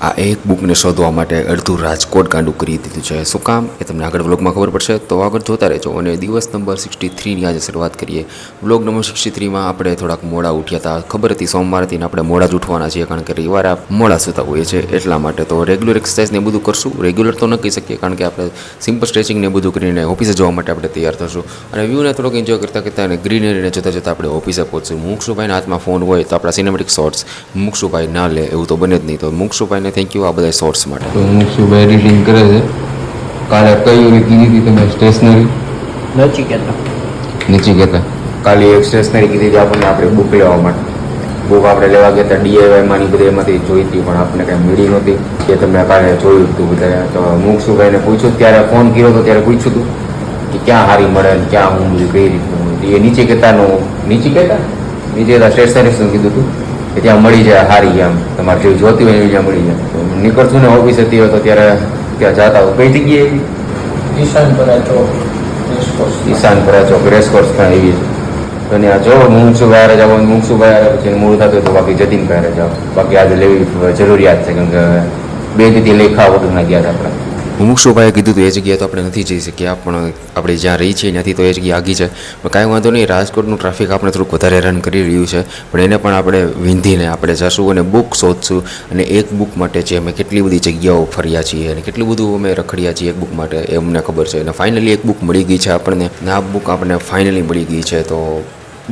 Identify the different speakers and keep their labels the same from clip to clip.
Speaker 1: આ એક બુકને શોધવા માટે અડધું રાજકોટ ગાંડું કરી દીધું છે. શું કામ એ તમને આગળ વ્લોગમાં ખબર પડશે, તો આગળ જોતા રહેજો. અને દિવસ નંબર 63ની આજે શરૂઆત કરીએ. વ્લોગ નંબર 63માં આપણે થોડાક મોડા ઉઠ્યા હતા. ખબર હતી સોમવાર હતી ને આપણે મોડા જ ઉઠવાના છીએ, કારણ કે રવિવારે મોડા સૂતા હોઈએ છીએ એટલા માટે. તો રેગ્યુલર એક્સરસાઇઝ ને બધું કરશું. રેગ્યુલર તો ન કહી શકીએ, કારણ કે આપણે સિમ્પલ સ્ટ્રેચિંગ ને બધું કરીને ઓફિસે જવા માટે આપણે તૈયાર થશું. અને વ્યૂને થોડોક એન્જોય કરતાં કરતાં અને ગ્રીનરીને જોતાં જોતાં આપણે ઓફિસે પહોંચશું. મુક્ષુભાઈના હાથમાં ફોન હોય તો આપણા સિનેમેટિક શોર્ટ્સ મુક્ષુભાઈ ના લે એવું તો બને જ નહીં. તો મુક્ષુભાઈને થેન્ક યુ આ બધા શોર્ટ્સ માટે.
Speaker 2: તો મુક્ષુભાઈ એડિટિંગ કરે છે. કાલે કઈ કીધી હતી તમે સ્ટેશનરી નીચે કહેતા કાલે એક સ્ટેશનરી કીધી હતી આપણને, આપણે બુક લેવા માટે. બુક આપણે લેવા ગયા હતા DIYમાંની બધી એમાંથી જોઈતી, પણ આપણને કાંઈ મળી નહોતી. એ તમે કાલે જોયું હતું બધા. તો મુક્ષુભાઈને પૂછ્યું, ત્યારે ફોન કર્યો હતો ત્યારે પૂછ્યું હતું કે ક્યાં સારી મળે ને ક્યાં હું બધું કઈ રીતનું. એ નીચે કહેતા સ્ટેશનરી શું કીધું હતું કે ત્યાં મળી જાય સારી, આમ તમારે જેવી જોતી હોય એવી જ્યાં મળી જાય. તો નીકળશું ને ઓફિસ હતી તો ત્યારે ત્યાં જતા હોય કઈ જગ્યાએ ઈશાનપુરા ચોક રેસકોર્સ ત્યાં એવી છે. અને આ જો મુક્ષુભાઈ હારે જાવ, મુક્ષુભાઈ હારે પછી મૂળ થતું તો બાકી જતીનભાઈ હારે જાઓ. બાકી આજે લેવી જરૂરિયાત છે, કેમ કે બે દીધી લેખા વગરના ગયા હતા આપણે.
Speaker 1: મુક્ષુભાઈએ કીધું હતું એ જગ્યાએ તો આપણે નથી જઈ શકીએ, પણ આપણે જ્યાં રહી છીએ ત્યાંથી તો એ જગ્યાએ આગી છે. પણ કાંઈ વાંધો નહીં, રાજકોટનું ટ્રાફિક આપણે થોડુંક વધારે હેરાન કરી રહ્યું છે, પણ એને પણ આપણે વિંધીને આપણે જશું અને બુક શોધશું. અને એક બુક માટે જે અમે કેટલી બધી જગ્યાઓ ફર્યા છીએ અને કેટલું બધું અમે રખડ્યા છીએ એક બુક માટે એ અમને ખબર છે. અને ફાઇનલી એક બુક મળી ગઈ છે આપણને, અને આ બુક આપણને ફાઇનલી મળી ગઈ છે. તો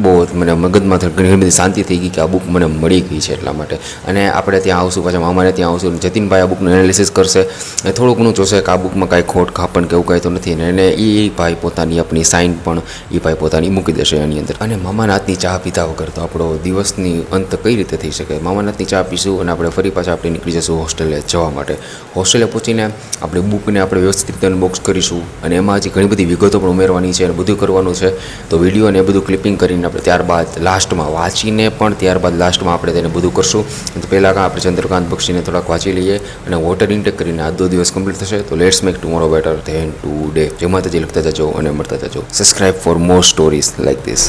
Speaker 1: બહુ મને મગજમાં ઘણી બધી શાંતિ થઈ ગઈ કે આ બુક મને મળી ગઈ છે એટલા માટે. અને આપણે ત્યાં આવશું, પાછા મામાને ત્યાં આવશું. જતીનભાઈ આ બુકનું એનાલિસિસ કરશે અને થોડું ઘણું જોશે કે આ બુકમાં કાંઈ ખોટ ખાપણ કે એવું કાંઈ તો નથી. અને એને એ ભાઈ પોતાની આપણી સાઇન પણ એ ભાઈ પોતાની મૂકી દેશે એની અંદર. અને મામાના હાથની ચા પીધા વગર તો આપણો દિવસની અંત કઈ રીતે થઈ શકે. મામાના હાથની ચા પીશું અને આપણે ફરી પાછા આપણે નીકળી જશું હોસ્ટેલે જવા માટે. હોસ્ટેલે પહોંચીને આપણે બુકને આપણે વ્યવસ્થિત રીતે અનબોક્સ કરીશું અને એમાં હજી ઘણી બધી વિગતો પણ ઉમેરવાની છે અને બધું કરવાનું છે. તો વિડીયો અને એ બધું ક્લિપિંગ કરીને આપણે ત્યારબાદ લાસ્ટમાં વાંચીને પણ ત્યારબાદ લાસ્ટમાં આપણે તેને બધું કરશું. તો પહેલાં આપણે ચંદ્રકાંત બક્ષીને થોડાક વાંચી લઈએ અને વોટર ઇન્ટેક કરીને આજનો દિવસ કમ્પ્લીટ થશે. તો let's make tomorrow better than today. જે માતાજી લખતા જજો અને મળતા જજો. Subscribe for more stories like this.